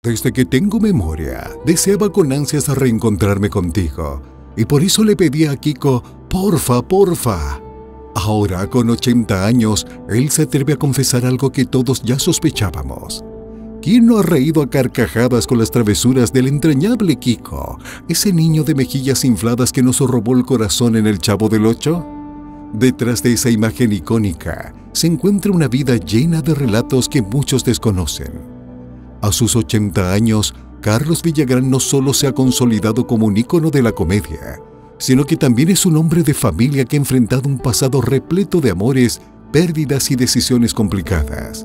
Desde que tengo memoria, deseaba con ansias reencontrarme contigo, y por eso le pedí a Kiko, porfa. Ahora, con 80 años, él se atreve a confesar algo que todos ya sospechábamos. ¿Quién no ha reído a carcajadas con las travesuras del entrañable Kiko, ese niño de mejillas infladas que nos robó el corazón en El Chavo del Ocho? Detrás de esa imagen icónica se encuentra una vida llena de relatos que muchos desconocen. A sus 80 años, Carlos Villagrán no solo se ha consolidado como un ícono de la comedia, sino que también es un hombre de familia que ha enfrentado un pasado repleto de amores, pérdidas y decisiones complicadas.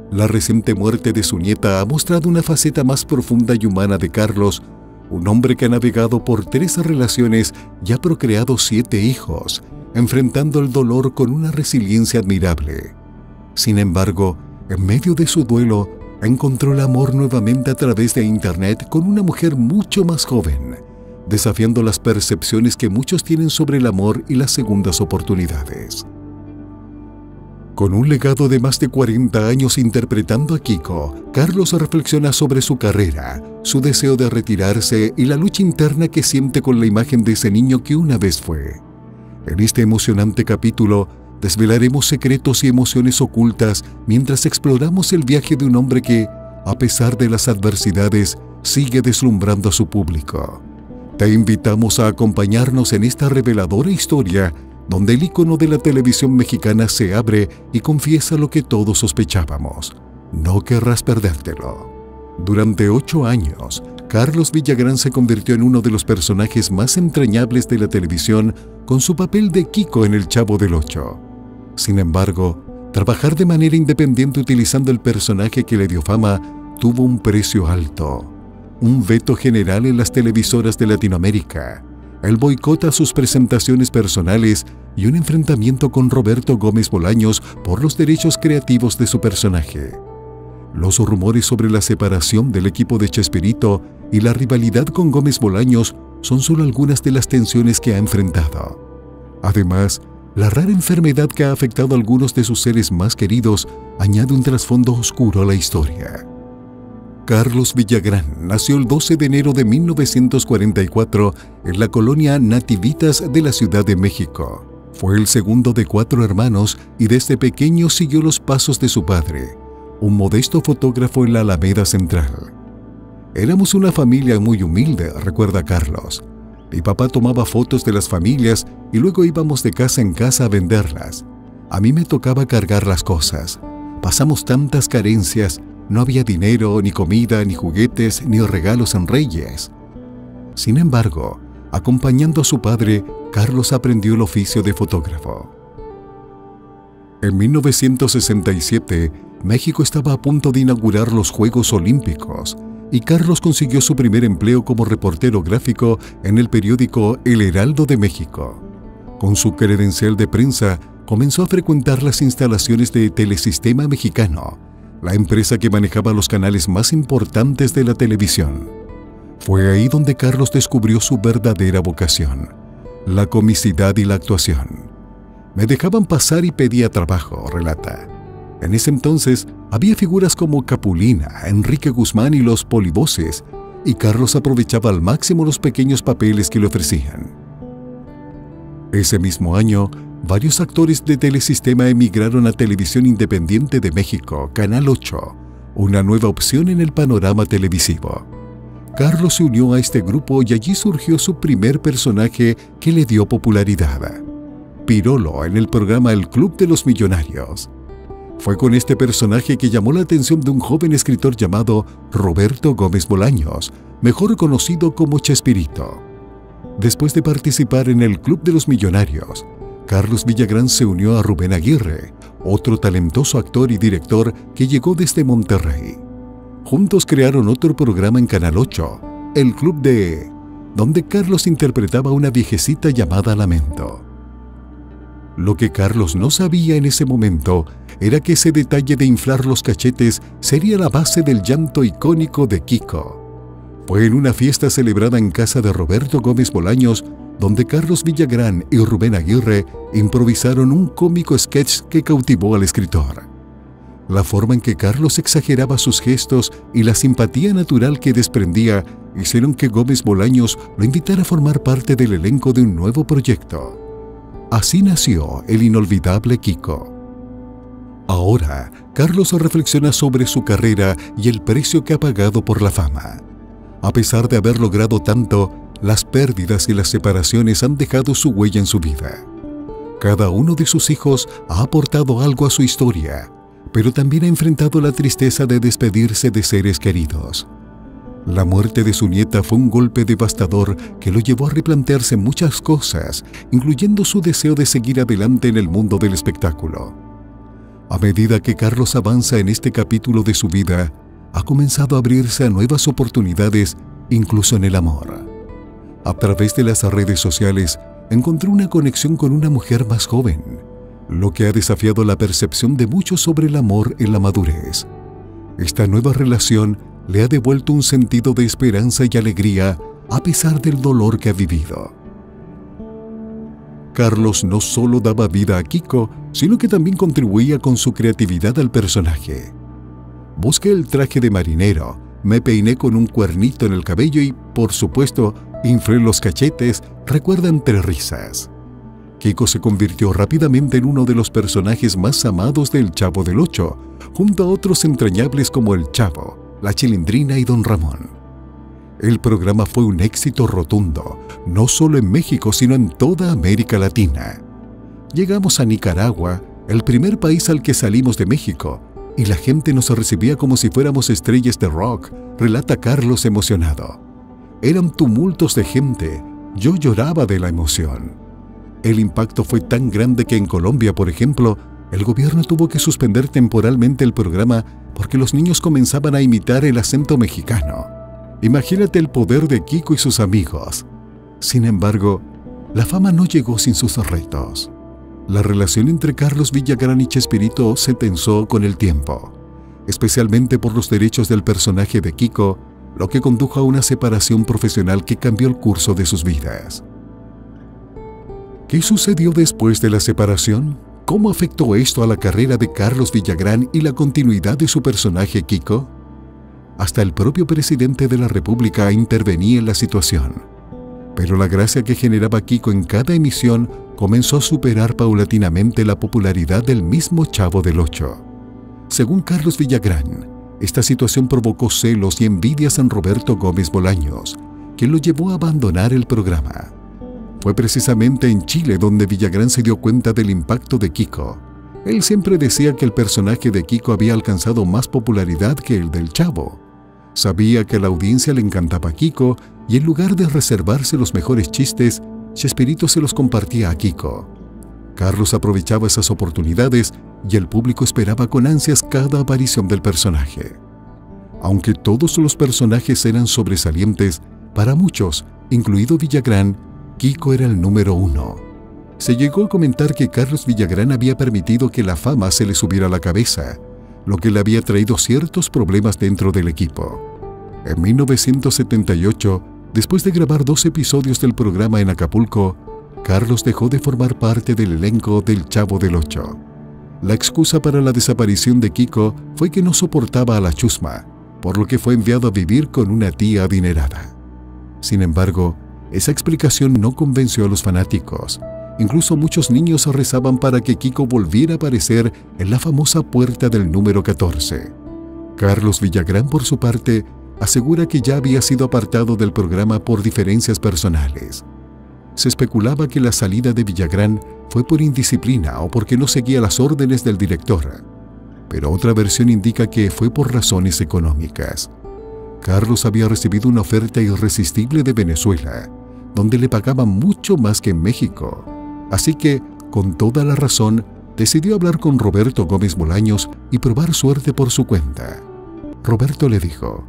La reciente muerte de su nieta ha mostrado una faceta más profunda y humana de Carlos, un hombre que ha navegado por 3 relaciones y ha procreado 7 hijos, enfrentando el dolor con una resiliencia admirable. Sin embargo, en medio de su duelo, encontró el amor nuevamente a través de Internet con una mujer mucho más joven, desafiando las percepciones que muchos tienen sobre el amor y las segundas oportunidades. Con un legado de más de 40 años interpretando a Kiko, Carlos reflexiona sobre su carrera, su deseo de retirarse y la lucha interna que siente con la imagen de ese niño que una vez fue. En este emocionante capítulo, desvelaremos secretos y emociones ocultas mientras exploramos el viaje de un hombre que, a pesar de las adversidades, sigue deslumbrando a su público. Te invitamos a acompañarnos en esta reveladora historia donde el ícono de la televisión mexicana se abre y confiesa lo que todos sospechábamos. No querrás perdértelo. Durante 8 años, Carlos Villagrán se convirtió en uno de los personajes más entrañables de la televisión con su papel de Kiko en El Chavo del Ocho. Sin embargo, trabajar de manera independiente utilizando el personaje que le dio fama tuvo un precio alto. Un veto general en las televisoras de Latinoamérica, el boicot a sus presentaciones personales y un enfrentamiento con Roberto Gómez Bolaños por los derechos creativos de su personaje. Los rumores sobre la separación del equipo de Chespirito y la rivalidad con Gómez Bolaños son solo algunas de las tensiones que ha enfrentado. Además, la rara enfermedad que ha afectado a algunos de sus seres más queridos añade un trasfondo oscuro a la historia. Carlos Villagrán nació el 12 de enero de 1944 en la colonia Nativitas de la Ciudad de México. Fue el segundo de 4 hermanos y desde pequeño siguió los pasos de su padre, un modesto fotógrafo en la Alameda Central. Éramos una familia muy humilde, recuerda Carlos. Mi papá tomaba fotos de las familias y luego íbamos de casa en casa a venderlas. A mí me tocaba cargar las cosas. Pasamos tantas carencias, no había dinero, ni comida, ni juguetes, ni regalos en Reyes. Sin embargo, acompañando a su padre, Carlos aprendió el oficio de fotógrafo. En 1967, México estaba a punto de inaugurar los Juegos Olímpicos y Carlos consiguió su primer empleo como reportero gráfico en el periódico El Heraldo de México. Con su credencial de prensa, comenzó a frecuentar las instalaciones de Telesistema Mexicano, la empresa que manejaba los canales más importantes de la televisión. Fue ahí donde Carlos descubrió su verdadera vocación, la comicidad y la actuación. Me dejaban pasar y pedía trabajo, relata. En ese entonces había figuras como Capulina, Enrique Guzmán y los Polivoces, y Carlos aprovechaba al máximo los pequeños papeles que le ofrecían. Ese mismo año, varios actores de Telesistema emigraron a Televisión Independiente de México, Canal 8, una nueva opción en el panorama televisivo. Carlos se unió a este grupo y allí surgió su primer personaje que le dio popularidad, Pirolo, en el programa El Club de los Millonarios. Fue con este personaje que llamó la atención de un joven escritor llamado Roberto Gómez Bolaños, mejor conocido como Chespirito. Después de participar en El Club de los Millonarios, Carlos Villagrán se unió a Rubén Aguirre, otro talentoso actor y director que llegó desde Monterrey. Juntos crearon otro programa en Canal 8, El Club de... donde Carlos interpretaba a una viejecita llamada Lamento. Lo que Carlos no sabía en ese momento era que ese detalle de inflar los cachetes sería la base del llanto icónico de Kiko. Fue en una fiesta celebrada en casa de Roberto Gómez Bolaños donde Carlos Villagrán y Rubén Aguirre improvisaron un cómico sketch que cautivó al escritor. La forma en que Carlos exageraba sus gestos y la simpatía natural que desprendía hicieron que Gómez Bolaños lo invitara a formar parte del elenco de un nuevo proyecto. Así nació el inolvidable Kiko. Ahora, Carlos reflexiona sobre su carrera y el precio que ha pagado por la fama. A pesar de haber logrado tanto, las pérdidas y las separaciones han dejado su huella en su vida. Cada uno de sus hijos ha aportado algo a su historia, pero también ha enfrentado la tristeza de despedirse de seres queridos. La muerte de su nieta fue un golpe devastador que lo llevó a replantearse muchas cosas, incluyendo su deseo de seguir adelante en el mundo del espectáculo. A medida que Carlos avanza en este capítulo de su vida, ha comenzado a abrirse a nuevas oportunidades, incluso en el amor. A través de las redes sociales, encontró una conexión con una mujer más joven, lo que ha desafiado la percepción de muchos sobre el amor en la madurez. Esta nueva relación le ha devuelto un sentido de esperanza y alegría a pesar del dolor que ha vivido. Carlos no solo daba vida a Kiko, sino que también contribuía con su creatividad al personaje. Busqué el traje de marinero, me peiné con un cuernito en el cabello y, por supuesto, inflé los cachetes, recuerda entre risas. Kiko se convirtió rápidamente en uno de los personajes más amados del Chavo del Ocho, junto a otros entrañables como el Chavo, la Chilindrina y Don Ramón. El programa fue un éxito rotundo, no solo en México, sino en toda América Latina. Llegamos a Nicaragua, el primer país al que salimos de México, y la gente nos recibía como si fuéramos estrellas de rock, relata Carlos emocionado. Eran tumultos de gente, yo lloraba de la emoción. El impacto fue tan grande que en Colombia, por ejemplo, el gobierno tuvo que suspender temporalmente el programa porque los niños comenzaban a imitar el acento mexicano. Imagínate el poder de Kiko y sus amigos. Sin embargo, la fama no llegó sin sus retos. La relación entre Carlos Villagrán y Chespirito se tensó con el tiempo, especialmente por los derechos del personaje de Kiko, lo que condujo a una separación profesional que cambió el curso de sus vidas. ¿Qué sucedió después de la separación? ¿Cómo afectó esto a la carrera de Carlos Villagrán y la continuidad de su personaje Kiko? Hasta el propio presidente de la República intervenía en la situación. Pero la gracia que generaba Kiko en cada emisión comenzó a superar paulatinamente la popularidad del mismo Chavo del Ocho. Según Carlos Villagrán, esta situación provocó celos y envidias en Roberto Gómez Bolaños, quien lo llevó a abandonar el programa. Fue precisamente en Chile donde Villagrán se dio cuenta del impacto de Kiko. Él siempre decía que el personaje de Kiko había alcanzado más popularidad que el del Chavo. Sabía que a la audiencia le encantaba Kiko y en lugar de reservarse los mejores chistes, Chespirito se los compartía a Kiko. Carlos aprovechaba esas oportunidades y el público esperaba con ansias cada aparición del personaje. Aunque todos los personajes eran sobresalientes, para muchos, incluido Villagrán, Kiko era el número uno. Se llegó a comentar que Carlos Villagrán había permitido que la fama se le subiera a la cabeza, lo que le había traído ciertos problemas dentro del equipo. En 1978, después de grabar 2 episodios del programa en Acapulco, Carlos dejó de formar parte del elenco del Chavo del Ocho. La excusa para la desaparición de Kiko fue que no soportaba a la chusma, por lo que fue enviado a vivir con una tía adinerada. Sin embargo, esa explicación no convenció a los fanáticos. Incluso muchos niños rezaban para que Kiko volviera a aparecer en la famosa puerta del número 14. Carlos Villagrán, por su parte, asegura que ya había sido apartado del programa por diferencias personales. Se especulaba que la salida de Villagrán fue por indisciplina o porque no seguía las órdenes del director, pero otra versión indica que fue por razones económicas. Carlos había recibido una oferta irresistible de Venezuela, donde le pagaban mucho más que en México, así que, con toda la razón, decidió hablar con Roberto Gómez Bolaños y probar suerte por su cuenta. Roberto le dijo: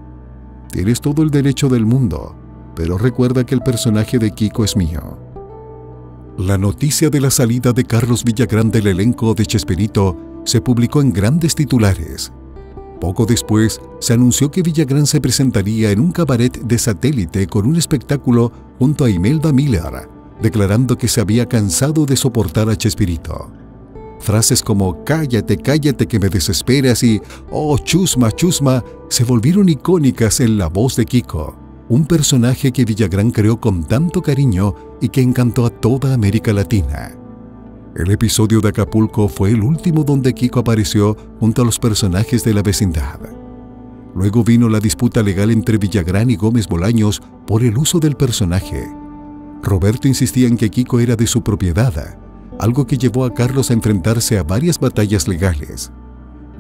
«Tienes todo el derecho del mundo, pero recuerda que el personaje de Kiko es mío». La noticia de la salida de Carlos Villagrán del elenco de Chespirito se publicó en grandes titulares. Poco después, se anunció que Villagrán se presentaría en un cabaret de satélite con un espectáculo junto a Imelda Miller, declarando que se había cansado de soportar a Chespirito. Frases como "cállate, cállate que me desesperas" y "oh, chusma, chusma" se volvieron icónicas en la voz de Kiko, un personaje que Villagrán creó con tanto cariño y que encantó a toda América Latina. El episodio de Acapulco fue el último donde Kiko apareció junto a los personajes de la vecindad. Luego vino la disputa legal entre Villagrán y Gómez Bolaños por el uso del personaje. Roberto insistía en que Kiko era de su propiedad, algo que llevó a Carlos a enfrentarse a varias batallas legales.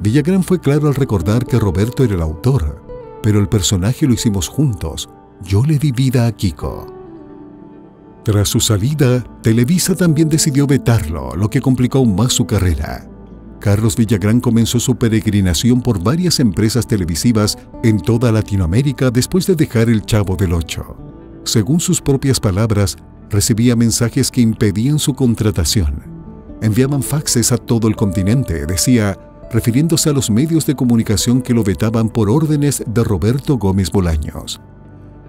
Villagrán fue claro al recordar que Roberto era el autor, pero el personaje lo hicimos juntos. Yo le di vida a Kiko. Tras su salida, Televisa también decidió vetarlo, lo que complicó aún más su carrera. Carlos Villagrán comenzó su peregrinación por varias empresas televisivas en toda Latinoamérica después de dejar El Chavo del Ocho. Según sus propias palabras, recibía mensajes que impedían su contratación. Enviaban faxes a todo el continente, decía, refiriéndose a los medios de comunicación que lo vetaban por órdenes de Roberto Gómez Bolaños.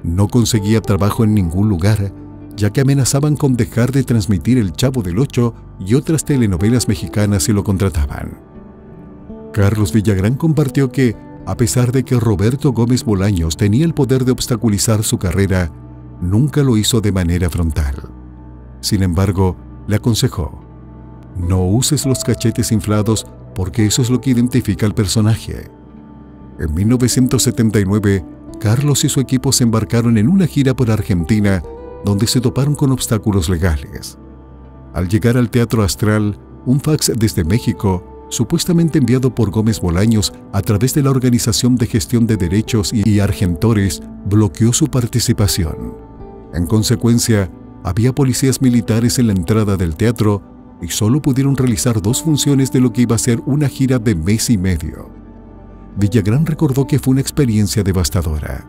No conseguía trabajo en ningún lugar, ya que amenazaban con dejar de transmitir El Chavo del Ocho y otras telenovelas mexicanas si lo contrataban. Carlos Villagrán compartió que, a pesar de que Roberto Gómez Bolaños tenía el poder de obstaculizar su carrera, nunca lo hizo de manera frontal. Sin embargo, le aconsejó: no uses los cachetes inflados porque eso es lo que identifica al personaje. En 1979, Carlos y su equipo se embarcaron en una gira por Argentina, donde se toparon con obstáculos legales. Al llegar al Teatro Astral, un fax desde México, supuestamente enviado por Gómez Bolaños a través de la Organización de Gestión de Derechos y Argentores, bloqueó su participación. En consecuencia, había policías militares en la entrada del teatro y solo pudieron realizar 2 funciones de lo que iba a ser una gira de mes y medio. Villagrán recordó que fue una experiencia devastadora.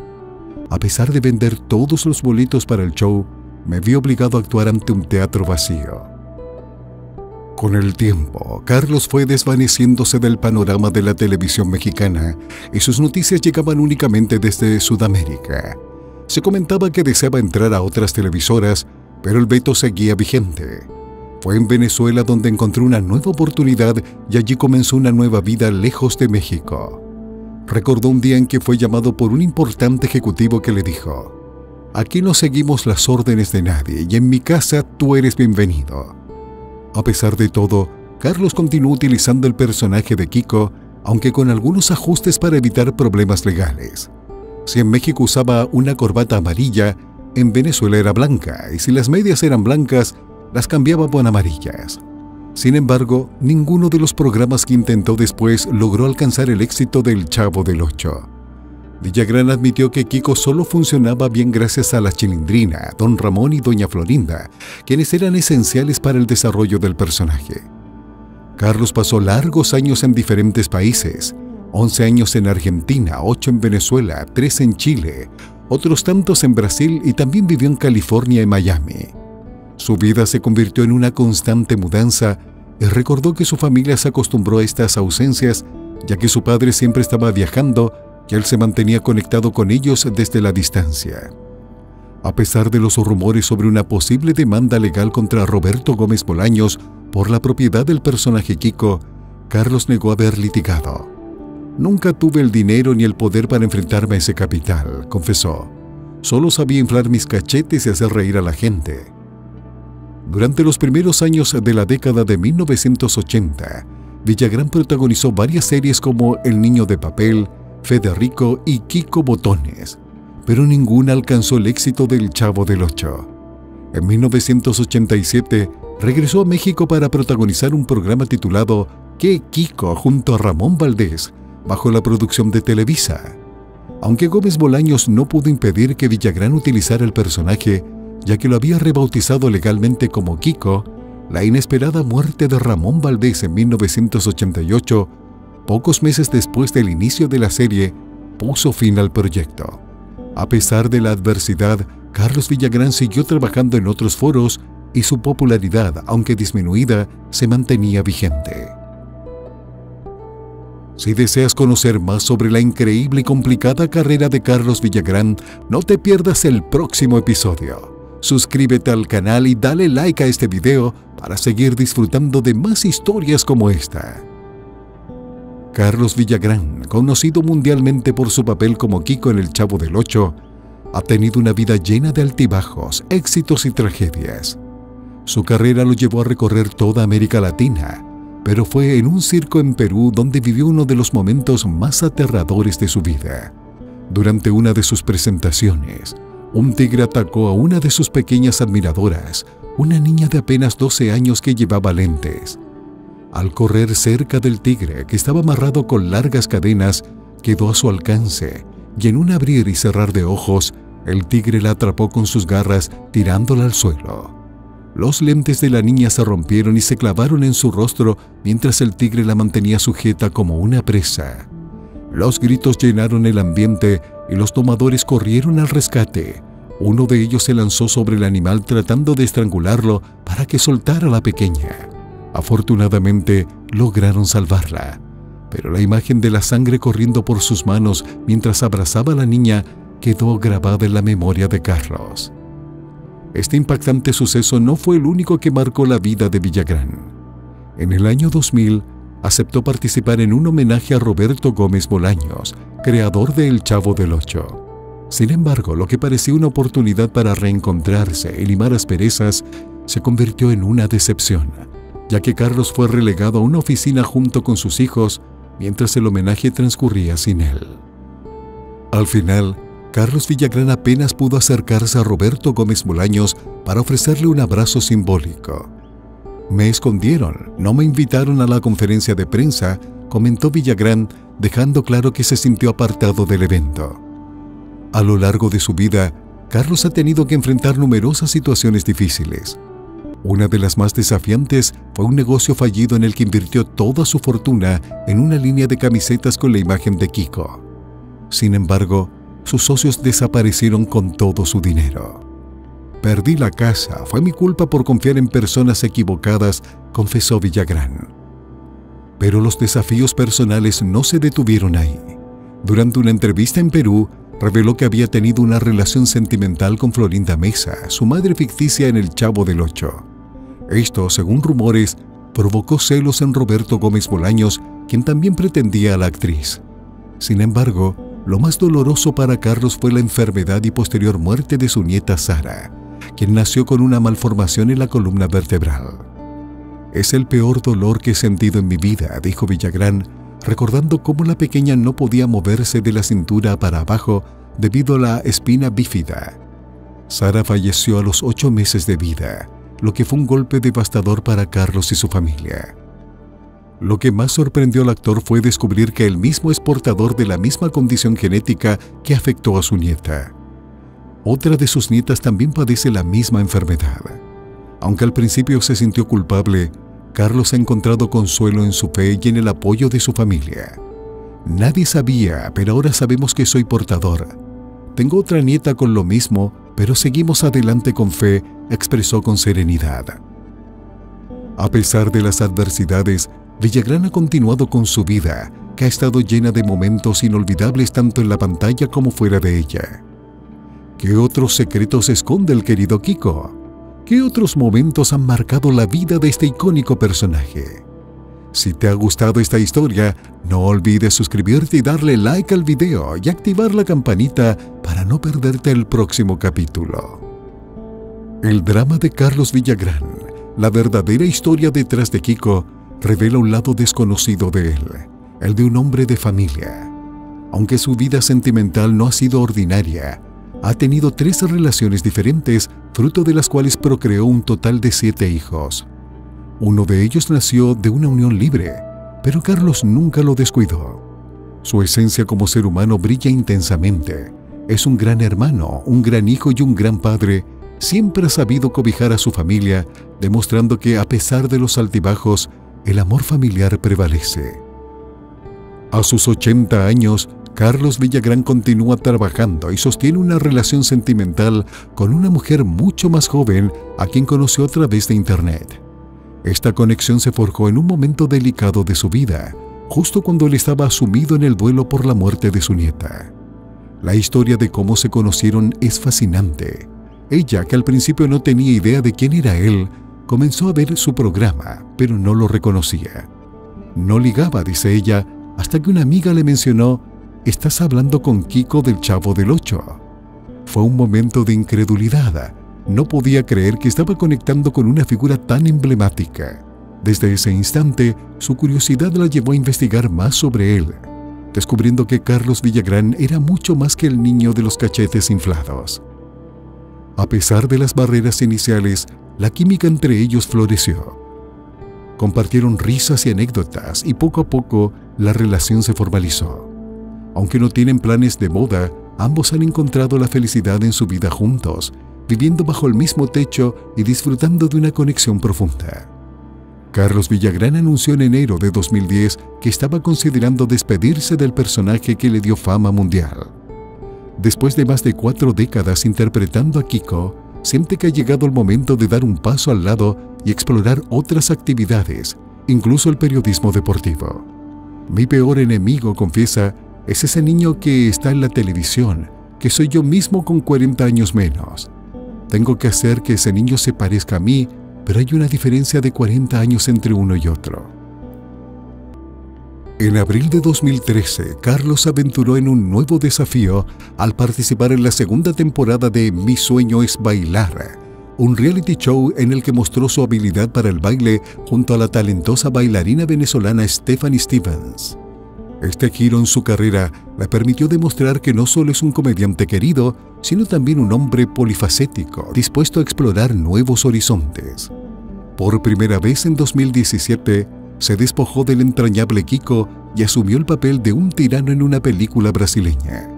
A pesar de vender todos los boletos para el show, me vi obligado a actuar ante un teatro vacío. Con el tiempo, Carlos fue desvaneciéndose del panorama de la televisión mexicana y sus noticias llegaban únicamente desde Sudamérica. Se comentaba que deseaba entrar a otras televisoras, pero el veto seguía vigente. Fue en Venezuela donde encontró una nueva oportunidad y allí comenzó una nueva vida lejos de México. Recordó un día en que fue llamado por un importante ejecutivo que le dijo: aquí no seguimos las órdenes de nadie y en mi casa tú eres bienvenido. A pesar de todo, Carlos continuó utilizando el personaje de Kiko, aunque con algunos ajustes para evitar problemas legales. Si en México usaba una corbata amarilla, en Venezuela era blanca, y si las medias eran blancas, las cambiaba por amarillas. Sin embargo, ninguno de los programas que intentó después logró alcanzar el éxito del Chavo del Ocho. Villagrán admitió que Kiko solo funcionaba bien gracias a la Chilindrina, Don Ramón y Doña Florinda, quienes eran esenciales para el desarrollo del personaje. Carlos pasó largos años en diferentes países, 11 años en Argentina, 8 en Venezuela, 3 en Chile, otros tantos en Brasil y también vivió en California y Miami. Su vida se convirtió en una constante mudanza y recordó que su familia se acostumbró a estas ausencias, ya que su padre siempre estaba viajando y él se mantenía conectado con ellos desde la distancia. A pesar de los rumores sobre una posible demanda legal contra Roberto Gómez Bolaños por la propiedad del personaje Kiko, Carlos negó haber litigado. Nunca tuve el dinero ni el poder para enfrentarme a ese capital, confesó. Solo sabía inflar mis cachetes y hacer reír a la gente. Durante los primeros años de la década de 1980, Villagrán protagonizó varias series como El Niño de Papel, Federico y Kiko Botones, pero ninguna alcanzó el éxito del Chavo del Ocho. En 1987, regresó a México para protagonizar un programa titulado ¿Qué Kiko? Junto a Ramón Valdés, bajo la producción de Televisa. Aunque Gómez Bolaños no pudo impedir que Villagrán utilizara el personaje, ya que lo había rebautizado legalmente como Kiko, la inesperada muerte de Ramón Valdés en 1988, pocos meses después del inicio de la serie, puso fin al proyecto. A pesar de la adversidad, Carlos Villagrán siguió trabajando en otros foros y su popularidad, aunque disminuida, se mantenía vigente. Si deseas conocer más sobre la increíble y complicada carrera de Carlos Villagrán, no te pierdas el próximo episodio. suscríbete al canal y dale like a este video para seguir disfrutando de más historias como esta. Carlos Villagrán, conocido mundialmente por su papel como Kiko en El Chavo del Ocho, ha tenido una vida llena de altibajos, éxitos y tragedias. Su carrera lo llevó a recorrer toda América Latina, pero fue en un circo en Perú donde vivió uno de los momentos más aterradores de su vida. Durante una de sus presentaciones, un tigre atacó a una de sus pequeñas admiradoras, una niña de apenas 12 años que llevaba lentes. Al correr cerca del tigre, que estaba amarrado con largas cadenas, quedó a su alcance y en un abrir y cerrar de ojos, el tigre la atrapó con sus garras tirándola al suelo. Los lentes de la niña se rompieron y se clavaron en su rostro mientras el tigre la mantenía sujeta como una presa. Los gritos llenaron el ambiente y los tomadores corrieron al rescate. Uno de ellos se lanzó sobre el animal tratando de estrangularlo para que soltara a la pequeña. Afortunadamente, lograron salvarla, pero la imagen de la sangre corriendo por sus manos mientras abrazaba a la niña quedó grabada en la memoria de Carlos. Este impactante suceso no fue el único que marcó la vida de Villagrán. En el año 2000, aceptó participar en un homenaje a Roberto Gómez Bolaños, creador de El Chavo del Ocho. Sin embargo, lo que parecía una oportunidad para reencontrarse y limar asperezas se convirtió en una decepción, ya que Carlos fue relegado a una oficina junto con sus hijos mientras el homenaje transcurría sin él. Al final, Carlos Villagrán apenas pudo acercarse a Roberto Gómez Bolaños para ofrecerle un abrazo simbólico. «Me escondieron, no me invitaron a la conferencia de prensa», comentó Villagrán, dejando claro que se sintió apartado del evento. A lo largo de su vida, Carlos ha tenido que enfrentar numerosas situaciones difíciles. Una de las más desafiantes fue un negocio fallido en el que invirtió toda su fortuna en una línea de camisetas con la imagen de Kiko. Sin embargo, sus socios desaparecieron con todo su dinero. «Perdí la casa, fue mi culpa por confiar en personas equivocadas», confesó Villagrán. Pero los desafíos personales no se detuvieron ahí. Durante una entrevista en Perú, reveló que había tenido una relación sentimental con Florinda Mesa, su madre ficticia en El Chavo del Ocho. Esto, según rumores, provocó celos en Roberto Gómez Bolaños, quien también pretendía a la actriz. Sin embargo, lo más doloroso para Carlos fue la enfermedad y posterior muerte de su nieta Sara, quien nació con una malformación en la columna vertebral. «Es el peor dolor que he sentido en mi vida», dijo Villagrán, recordando cómo la pequeña no podía moverse de la cintura para abajo debido a la espina bífida. Sara falleció a los 8 meses de vida, lo que fue un golpe devastador para Carlos y su familia. Lo que más sorprendió al actor fue descubrir que él mismo es portador de la misma condición genética que afectó a su nieta. Otra de sus nietas también padece la misma enfermedad. Aunque al principio se sintió culpable, Carlos ha encontrado consuelo en su fe y en el apoyo de su familia. «Nadie sabía, pero ahora sabemos que soy portador. Tengo otra nieta con lo mismo, pero seguimos adelante con fe», expresó con serenidad. A pesar de las adversidades, Villagrán ha continuado con su vida, que ha estado llena de momentos inolvidables tanto en la pantalla como fuera de ella. ¿Qué otros secretos esconde el querido Kiko? ¿Qué otros momentos han marcado la vida de este icónico personaje? Si te ha gustado esta historia, no olvides suscribirte y darle like al video y activar la campanita para no perderte el próximo capítulo. El drama de Carlos Villagrán, la verdadera historia detrás de Kiko, revela un lado desconocido de él, el de un hombre de familia. Aunque su vida sentimental no ha sido ordinaria, ha tenido 3 relaciones diferentes, fruto de las cuales procreó un total de 7 hijos. Uno de ellos nació de una unión libre, pero Carlos nunca lo descuidó. Su esencia como ser humano brilla intensamente. Es un gran hermano, un gran hijo y un gran padre. Siempre ha sabido cobijar a su familia, demostrando que a pesar de los altibajos, el amor familiar prevalece. A sus 80 años, Carlos Villagrán continúa trabajando y sostiene una relación sentimental con una mujer mucho más joven a quien conoció a través de Internet. Esta conexión se forjó en un momento delicado de su vida, justo cuando él estaba sumido en el duelo por la muerte de su nieta. La historia de cómo se conocieron es fascinante. Ella, que al principio no tenía idea de quién era él, comenzó a ver su programa, pero no lo reconocía. No ligaba, dice ella, hasta que una amiga le mencionó: «Estás hablando con Kiko del Chavo del Ocho». Fue un momento de incredulidad. No podía creer que estaba conectando con una figura tan emblemática. Desde ese instante, su curiosidad la llevó a investigar más sobre él, descubriendo que Carlos Villagrán era mucho más que el niño de los cachetes inflados. A pesar de las barreras iniciales, la química entre ellos floreció. Compartieron risas y anécdotas y poco a poco la relación se formalizó. Aunque no tienen planes de boda, ambos han encontrado la felicidad en su vida juntos, viviendo bajo el mismo techo y disfrutando de una conexión profunda. Carlos Villagrán anunció en enero de 2010 que estaba considerando despedirse del personaje que le dio fama mundial. Después de más de 4 décadas interpretando a Kiko, siente que ha llegado el momento de dar un paso al lado y explorar otras actividades, incluso el periodismo deportivo. Mi peor enemigo, confiesa, es ese niño que está en la televisión, que soy yo mismo con 40 años menos. Tengo que hacer que ese niño se parezca a mí, pero hay una diferencia de 40 años entre uno y otro. En abril de 2013, Carlos se aventuró en un nuevo desafío al participar en la segunda temporada de Mi Sueño es Bailar, un reality show en el que mostró su habilidad para el baile junto a la talentosa bailarina venezolana Stephanie Stevens. Este giro en su carrera le permitió demostrar que no solo es un comediante querido, sino también un hombre polifacético, dispuesto a explorar nuevos horizontes. Por primera vez en 2017, se despojó del entrañable Kiko y asumió el papel de un tirano en una película brasileña.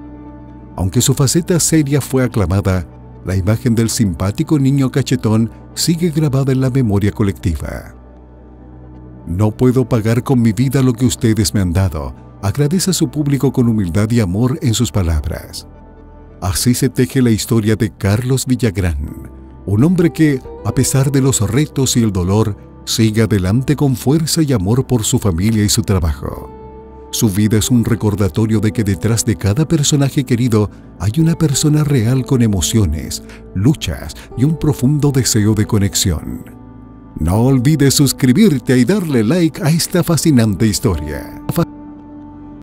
Aunque su faceta seria fue aclamada, la imagen del simpático niño cachetón sigue grabada en la memoria colectiva. «No puedo pagar con mi vida lo que ustedes me han dado», agradece a su público con humildad y amor en sus palabras. Así se teje la historia de Carlos Villagrán, un hombre que, a pesar de los retos y el dolor, sigue adelante con fuerza y amor por su familia y su trabajo. Su vida es un recordatorio de que detrás de cada personaje querido hay una persona real con emociones, luchas y un profundo deseo de conexión. No olvides suscribirte y darle like a esta fascinante historia.